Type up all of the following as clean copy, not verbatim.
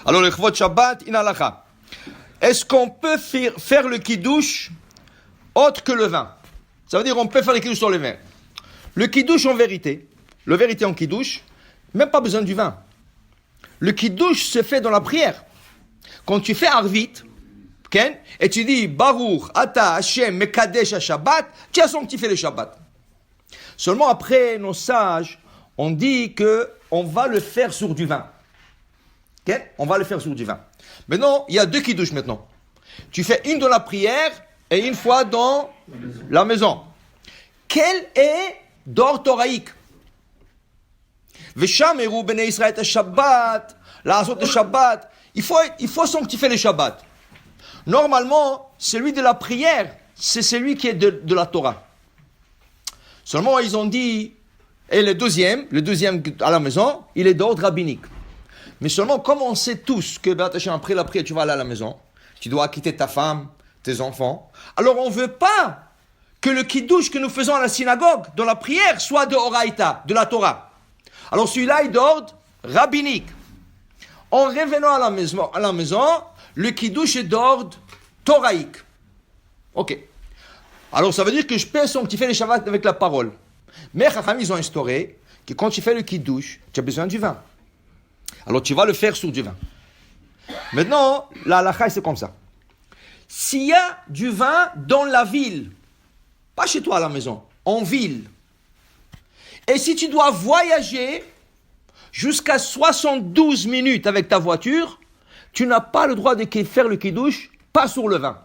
Alors, le Chvot Shabbat, in halacha. Est-ce qu'on peut faire le kiddush autre que le vin? Ça veut dire on peut faire le kiddush sur le vin. Le kiddush en vérité, en kiddush, même pas besoin du vin. Le kiddush se fait dans la prière. Quand tu fais Arvit, okay, et tu dis Baruch, Ata, Hashem, Mekadesh, Shabbat, tu as sanctifié le Shabbat. Seulement après, nos sages ont dit que on va le faire sur du vin. Okay? On va le faire sur du vin. Maintenant, il y a 2 kiddush maintenant. Tu fais une dans la prière et une fois dans la maison. Quel est d'ordre thoraïque? Veshameru bnei Israël et Shabbat, la asot de Shabbat. Il faut sanctifier le Shabbat. Normalement, celui de la prière, c'est celui qui est de la Torah. Seulement, ils ont dit, et le deuxième à la maison, il est d'ordre rabbinique. Mais seulement, comme on sait tous que après la prière, tu vas aller à la maison, tu dois quitter ta femme, tes enfants, alors on ne veut pas que le kiddush que nous faisons à la synagogue, dans la prière, soit de Oraïta, de la Torah. Alors celui-là est d'ordre rabbinique. En revenant à la maison, le kiddush est d'ordre thoraïque. Ok. Alors ça veut dire que je peux sanctifier les Shabbat avec la parole. Mais Chacham, ils ont instauré que quand tu fais le kiddush, tu as besoin du vin. Alors tu vas le faire sur du vin. Maintenant, la halakha c'est comme ça. S'il y a du vin dans la ville, pas chez toi à la maison, en ville, et si tu dois voyager jusqu'à 72 minutes avec ta voiture, tu n'as pas le droit de faire le kiddush, pas sur le vin.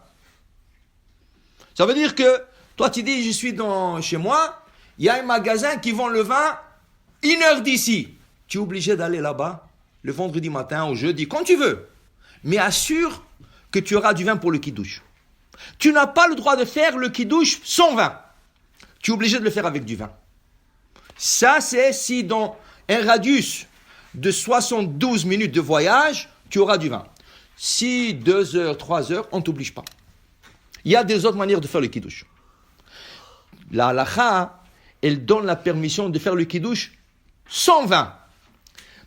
Ça veut dire que, toi tu dis, je suis chez moi, il y a un magasin qui vend le vin 1 heure d'ici. Tu es obligé d'aller là-bas, le vendredi matin, au jeudi, quand tu veux. Mais assure que tu auras du vin pour le kiddush. Tu n'as pas le droit de faire le kiddush sans vin. Tu es obligé de le faire avec du vin. Ça, c'est si dans un radius de 72 minutes de voyage, tu auras du vin. Si 2 heures, 3 heures, on ne t'oblige pas. Il y a des autres manières de faire le kiddush. La halakha, elle donne la permission de faire le kiddush sans vin.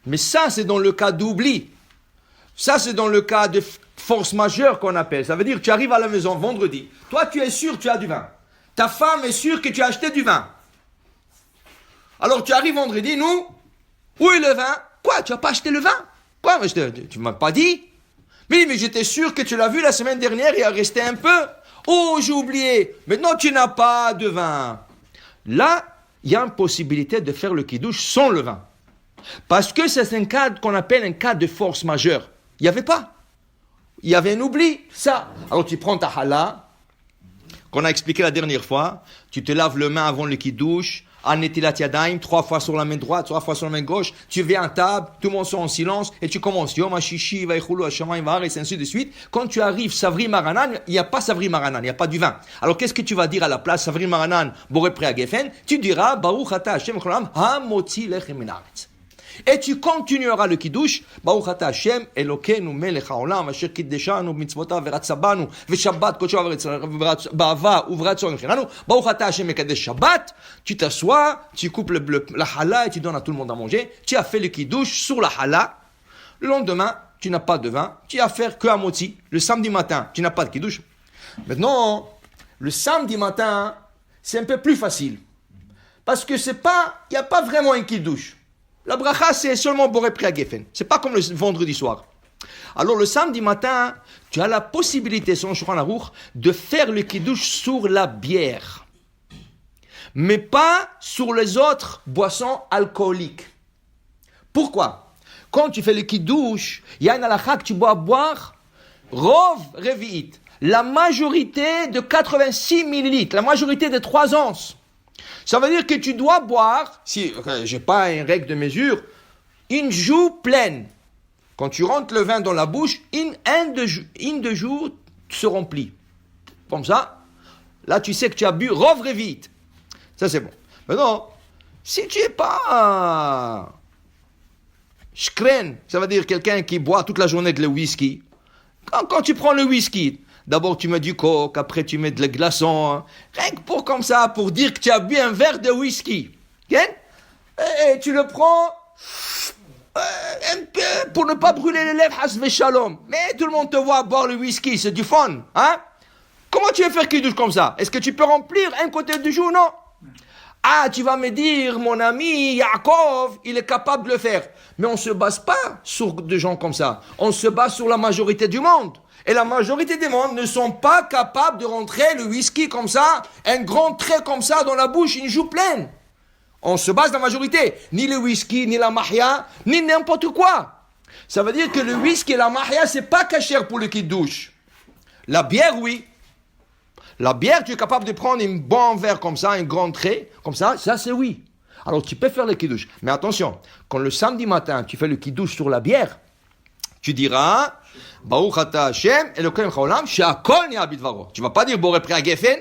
Mais ça, c'est dans le cas d'oubli. Ça, c'est dans le cas de force majeure qu'on appelle. Ça veut dire que tu arrives à la maison vendredi. Toi, tu es sûr que tu as du vin. Ta femme est sûre que tu as acheté du vin. Alors, tu arrives vendredi, nous, où est le vin? Quoi, tu n'as pas acheté le vin? Quoi, mais tu ne m'as pas dit? Mais j'étais sûr que tu l'as vu la semaine dernière, il a resté un peu. Oh, j'ai oublié. Maintenant, tu n'as pas de vin. Là, il y a une possibilité de faire le kiddush sans le vin. Parce que c'est un cas qu'on appelle un cas de force majeure. Il n'y avait pas. Il y avait un oubli, ça. Alors tu prends ta challah, qu'on a expliqué la dernière fois, tu te laves les mains avant le kiddush, Netilat Yadayim, 3 fois sur la main droite, 3 fois sur la main gauche, tu viens à table, tout le monde sont en silence, et tu commences, Yom HaShishi, Vaichulu, Hashamayim, Vahar, et ainsi de suite. Quand tu arrives, Savri Maranan, il n'y a pas Savri Maranan, il n'y a pas du vin. Alors qu'est-ce que tu vas dire à la place, Savri Maranan, Boré Prea Gefen? Tu diras, Baruch Ata Hashem, Ha-Motzi Lechem Min Haaretz. Et tu continueras le kiddush, Baruch Ata Hashem, Elokeinu melech haolam, asher kiddeshanu b'mitzvotav v'ratzabanu, v'shabbat kodsho ba'ava uvratzon v'chenanu, Baruch Ata Hashem mekadesh Shabbat. Tu t'assois, tu coupes la challah et tu donnes à tout le monde à manger. Tu as fait le kiddush sur la challah. Le lendemain, tu n'as pas de vin. Tu as fait que à moti. Le samedi matin, tu n'as pas de kiddush. Maintenant, le samedi matin, c'est un peu plus facile. Parce que il n'y a pas vraiment un kiddush. La bracha, c'est seulement Boré Prea Gefen. C'est pas comme le vendredi soir. Alors, le samedi matin, tu as la possibilité, selon Shulchan Aruch, de faire le kiddush sur la bière. Mais pas sur les autres boissons alcooliques. Pourquoi? Quand tu fais le kiddush, il y a une halakha que tu dois boire rov revi'it. La majorité de 86 millilitres, la majorité de 3 onces. Ça veut dire que tu dois boire, si je n'ai pas une règle de mesure, une joue pleine. Quand tu rentres le vin dans la bouche, une de joue se remplit. Comme ça, là tu sais que tu as bu rov vite. Ça c'est bon. Maintenant, si tu n'es pas shkren, ça veut dire quelqu'un qui boit toute la journée de le whisky. Quand tu prends le whisky, d'abord tu mets du coke, après tu mets de la glaçon, rien que pour comme ça, pour dire que tu as bu un verre de whisky. Okay? Et tu le prends, un peu pour ne pas brûler les lèvres, hasve shalom. Mais tout le monde te voit boire le whisky, c'est du fun, hein? Comment tu veux faire kiddush comme ça? Est-ce que tu peux remplir un côté du jour? Non. Ah, tu vas me dire, mon ami Yaakov, il est capable de le faire. Mais on ne se base pas sur des gens comme ça. On se base sur la majorité du monde. Et la majorité des mondes ne sont pas capables de rentrer le whisky comme ça, un grand trait comme ça dans la bouche, une joue pleine. On se base dans la majorité. Ni le whisky, ni la mahia, ni n'importe quoi. Ça veut dire que le whisky et la mahia, c'est pas cachère pour le kiddush. La bière, oui. La bière, tu es capable de prendre un bon verre comme ça, un grand trait, comme ça c'est oui. Alors tu peux faire le kiddush. Mais attention, quand le samedi matin, tu fais le kiddush sur la bière, tu diras, Baruch ata Hashem, Elokeinu chaolam, she'akol ni'a bidvaro. Tu vas pas dire Boré pri hagefen,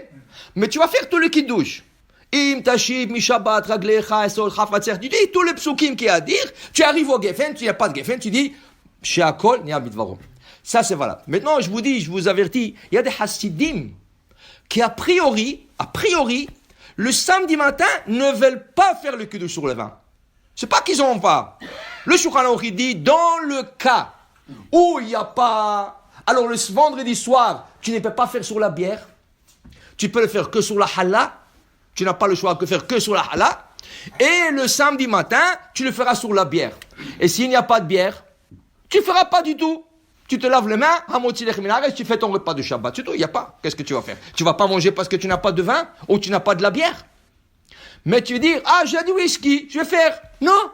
mais tu vas faire tout le kiddush. Im tashib mi shabbat raglecha esol chafatzer. Tu dis tous les psukim qu'il y a à dire, tu arrives au gefen, tu n'as pas de gefen, tu dis, she'akol ni'a bidvaro. Ça c'est valable. Maintenant, je vous avertis, il y a des hasidim qui a priori, le samedi matin, ne veulent pas faire le kiddush sur le vin. C'est pas qu'ils en ont pas. Le Shulchan Aruch dit, dans le cas où il n'y a pas... Alors le vendredi soir, tu ne peux pas faire sur la bière. Tu peux le faire que sur la hallah. Tu n'as pas le choix de faire que sur la hallah. Et le samedi matin, tu le feras sur la bière. Et s'il n'y a pas de bière, tu ne feras pas du tout. Tu te laves les mains, tu fais ton repas de Shabbat. C'est tout, il n'y a pas. Qu'est-ce que tu vas faire? Tu ne vas pas manger parce que tu n'as pas de vin ou tu n'as pas de la bière. Mais tu veux dire, ah, j'ai du whisky, je vais faire. Non,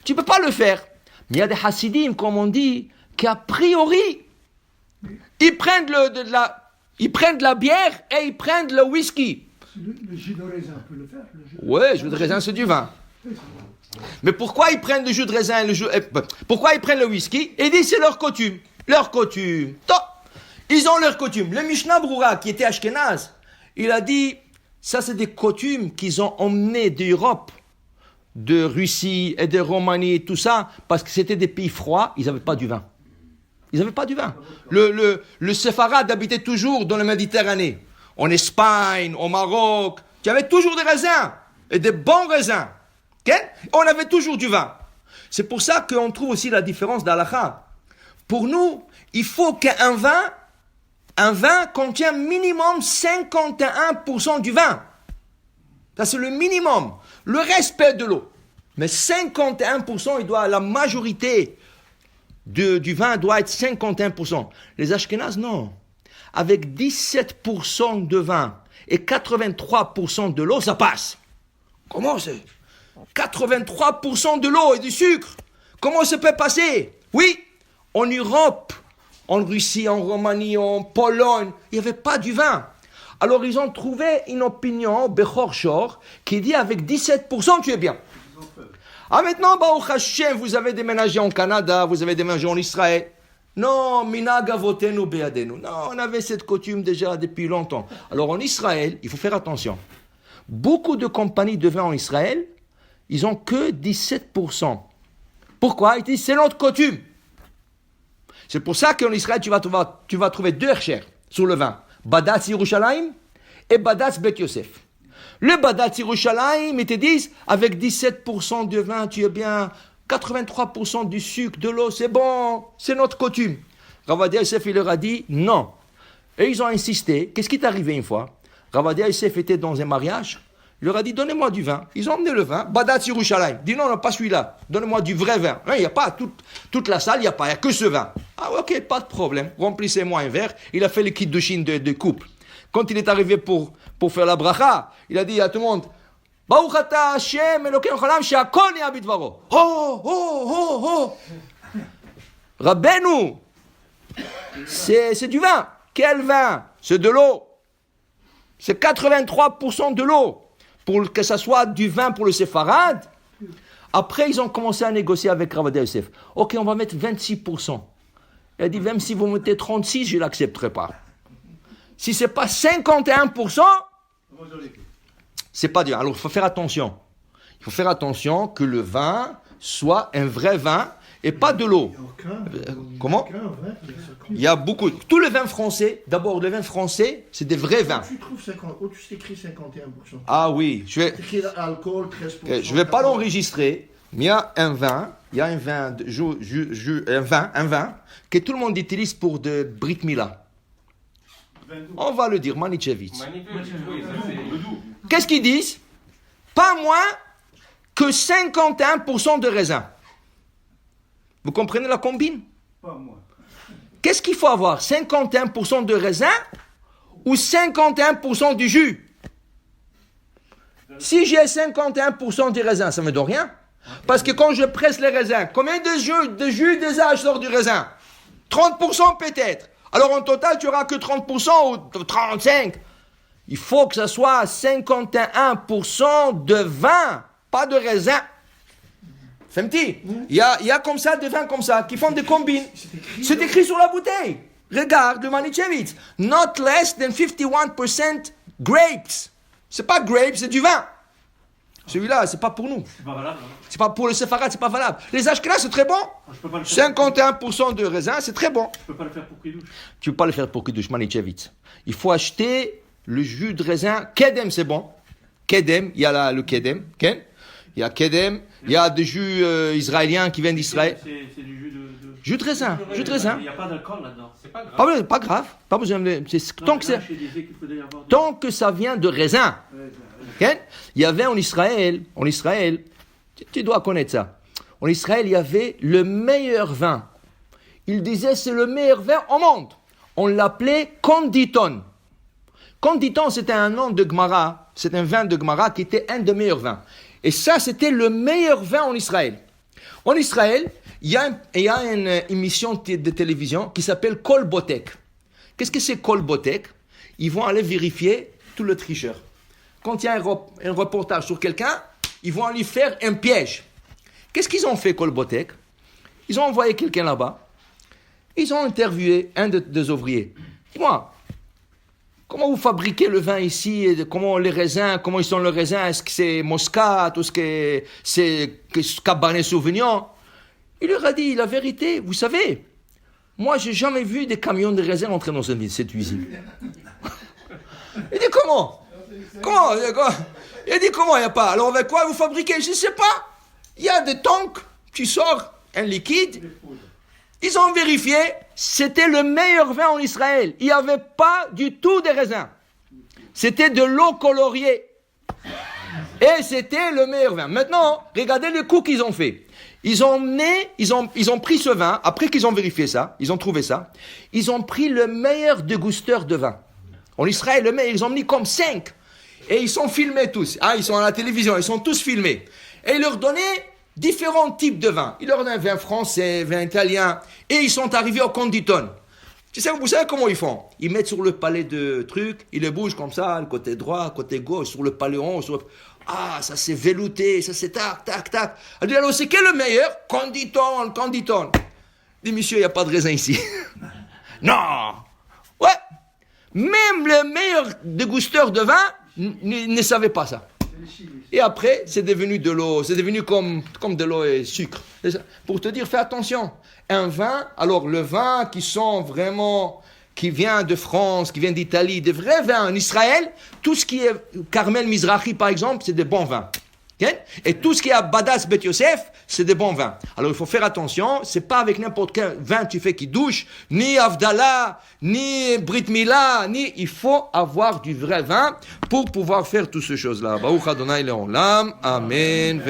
tu ne peux pas le faire. Mais il y a des hasidim, comme on dit, qui a priori, ils prennent de la bière et ils prennent le whisky. Le jus de raisin peut le faire. Oui, le jus de raisin, c'est du vin. Mais pourquoi ils prennent le jus de raisin pourquoi ils prennent le whisky? Et ils disent c'est leur coutume. Leur coutume. Ils ont leur coutume. Le Mishnah Brura, qui était Ashkenaz, il a dit, ça c'est des coutumes qu'ils ont emmenées d'Europe, de Russie et de Roumanie et tout ça, parce que c'était des pays froids, ils n'avaient pas du vin. Ils n'avaient pas du vin. Le séfarade habitait toujours dans la Méditerranée. En Espagne, au Maroc, il y avait toujours des raisins. Et des bons raisins. Okay? On avait toujours du vin. C'est pour ça qu'on trouve aussi la différence d'Halakha. Pour nous, il faut qu'un vin contient minimum 51% du vin. Ça, c'est le minimum. Le respect de l'eau. Mais 51%, la majorité du vin doit être 51%. Les Ashkénazes, non. Avec 17% de vin et 83% de l'eau, ça passe. Comment c'est? 83% de l'eau et du sucre. Comment ça peut passer? Oui, en Europe, en Russie, en Roumanie, en Pologne, il n'y avait pas du vin. Alors ils ont trouvé une opinion, Bechor Shor, qui dit avec 17% tu es bien. Ah maintenant, Baruch Hashem, vous avez déménagé en Canada, vous avez déménagé en Israël. Non, minag avotenu be'adenu. Non, on avait cette coutume déjà depuis longtemps. Alors en Israël, il faut faire attention. Beaucoup de compagnies de vin en Israël, ils ont que 17%. Pourquoi? Ils disent c'est notre coutume. C'est pour ça qu'en Israël, tu vas trouver deux herchers sur le vin. Badatz Yerushalayim et Badatz Bet Yosef. Le Badatz Yerushalayim, ils te disent, avec 17% de vin, tu es bien, 83% du sucre, de l'eau, c'est bon, c'est notre coutume. Ravadia Yosef, il leur a dit, non. Et ils ont insisté. Qu'est-ce qui est arrivé une fois? Ravadia Yosef était dans un mariage. Il leur a dit, donnez-moi du vin. Ils ont emmené le vin. Badatz Yerushalayim. Dit, non, pas celui-là. Donnez-moi du vrai vin. Il n'y a pas, toute la salle, il n'y a que ce vin. Ah, ok, pas de problème. Remplissez-moi un verre. Il a fait le kit de Chine de couple. Quand il est arrivé pour faire la bracha, il a dit à tout le monde, Baruch ata Hashem Elokeinu chaolam she'akol ni'a bidvaro. Oh. Rabbeinu, c'est du vin. Quel vin? C'est de l'eau. C'est 83% de l'eau. Pour que ça soit du vin pour le séfarade. Après, ils ont commencé à négocier avec Ravadia Yosef. Ok, on va mettre 26%. Il a dit, même si vous mettez 36%, je ne l'accepterai pas. Si ce n'est pas 51%, c'est pas du vin. Alors, il faut faire attention. Il faut faire attention que le vin soit un vrai vin et pas de l'eau. Comment? Il y a beaucoup. Tous les vins français, d'abord, les vins français, c'est des vrais vins. Tu trouves 50, tu écris 51%. Ah oui, je vais pas l'enregistrer. il y a un vin, un vin que tout le monde utilise pour de Brit Mila. On va le dire, Manichevitz. Qu'est-ce qu'ils disent? Pas moins que 51% de raisin. Vous comprenez la combine? Pas moi. Qu'est-ce qu'il faut avoir? 51% de raisin ou 51% du jus? Si j'ai 51% du raisin, ça ne me donne rien. Parce que quand je presse les raisins, combien de jus d'usage sort du raisin? 30% peut-être. Alors en total, tu n'auras que 30% ou 35%. Il faut que ça soit 51% de vin, pas de raisin. Femti, il y a comme ça des vins comme ça qui font des combines. C'est écrit sur la bouteille. Regarde le Manichevitz. Not less than 51% grapes. C'est pas grapes, c'est du vin. Celui-là, c'est pas pour nous. C'est pas valable. C'est pas pour le Sepharad, c'est pas valable. Les Ashkenaz, c'est très bon. Je peux pas le faire. 51% de raisin, c'est très bon. Je peux pas le faire pour Kiddush. Tu peux pas le faire pour Kiddush, Manichevitz. Il faut acheter le jus de raisin. Kedem, c'est bon. Kedem, il y a le Kedem. Ken? Il y a Kedem. Il y a des jus israéliens qui viennent d'Israël. C'est du jus de... Jus de raisin. Jus de raisin. Il n'y a pas d'alcool là-dedans. C'est pas grave. Pas grave. Pas besoin de... Non, là, je disais qu'il faudrait y avoir Tant que ça vient de raisin. Okay? Il y avait en Israël, tu dois connaître ça. En Israël, il y avait le meilleur vin. Il disait c'est le meilleur vin au monde. On l'appelait Konditon. Konditon, c'était un nom de Gemara. C'est un vin de Gemara qui était un des meilleurs vins. Et ça, c'était le meilleur vin en Israël. En Israël, il y a une émission de télévision qui s'appelle Kol Botek. Qu'est-ce que c'est Kol Botek? Ils vont aller vérifier tout le tricheur. Quand il y a un reportage sur quelqu'un, ils vont lui faire un piège. Qu'est-ce qu'ils ont fait, Kol Botek? Ils ont envoyé quelqu'un là-bas. Ils ont interviewé un des ouvriers. Dis-moi, comment vous fabriquez le vin ici? Comment les raisins, comment ils sont les raisins? Est-ce que c'est Moscat? Est-ce que c'est Cabernet Sauvignon? Il leur a dit la vérité. Vous savez, moi, j'ai jamais vu des camions de raisins entrer dans cette usine. Il dit comment? Comment? Il a dit comment il n'y a pas? Alors avec quoi vous fabriquez? Je ne sais pas. Il y a des tanks, tu sors un liquide. Ils ont vérifié, c'était le meilleur vin en Israël. Il n'y avait pas du tout de raisin. C'était de l'eau coloriée. Et c'était le meilleur vin. Maintenant, regardez le coup qu'ils ont fait. Ils ont pris ce vin, après qu'ils ont vérifié ça, ils ont trouvé ça, ils ont pris le meilleur dégusteur de vin. En Israël, le meilleur, ils ont mis comme 5. Et ils sont filmés tous. Ils sont à la télévision, ils sont tous filmés. Et ils leur donnaient différents types de vins. Ils leur donnaient vin français, vin italien. Et ils sont arrivés au Konditon. Vous savez comment ils font? Ils mettent sur le palais de trucs, ils les bougent comme ça, le côté droit, le côté gauche, sur le palais haut. Ça c'est velouté, ça c'est tac, tac, tac. Alors c'est quel le meilleur? Konditon. Dis monsieur, il n'y a pas de raisin ici. Non. Ouais. Même le meilleur dégusteur de vin ne savait pas ça. Et après, c'est devenu de l'eau, c'est devenu comme de l'eau et sucre. Pour te dire, fais attention. Un vin, alors le vin qui vient de France, qui vient d'Italie, des vrais vins en Israël, tout ce qui est Carmel Mizrahi par exemple, c'est des bons vins. Okay? Et tout ce qui est à Badas Bet Yosef, c'est des bons vins. Alors il faut faire attention, c'est pas avec n'importe quel vin tu fais qui douche, ni Avdallah, ni Brit Mila, il faut avoir du vrai vin pour pouvoir faire toutes ces choses-là. Baruch Adonai Leolam, Amen.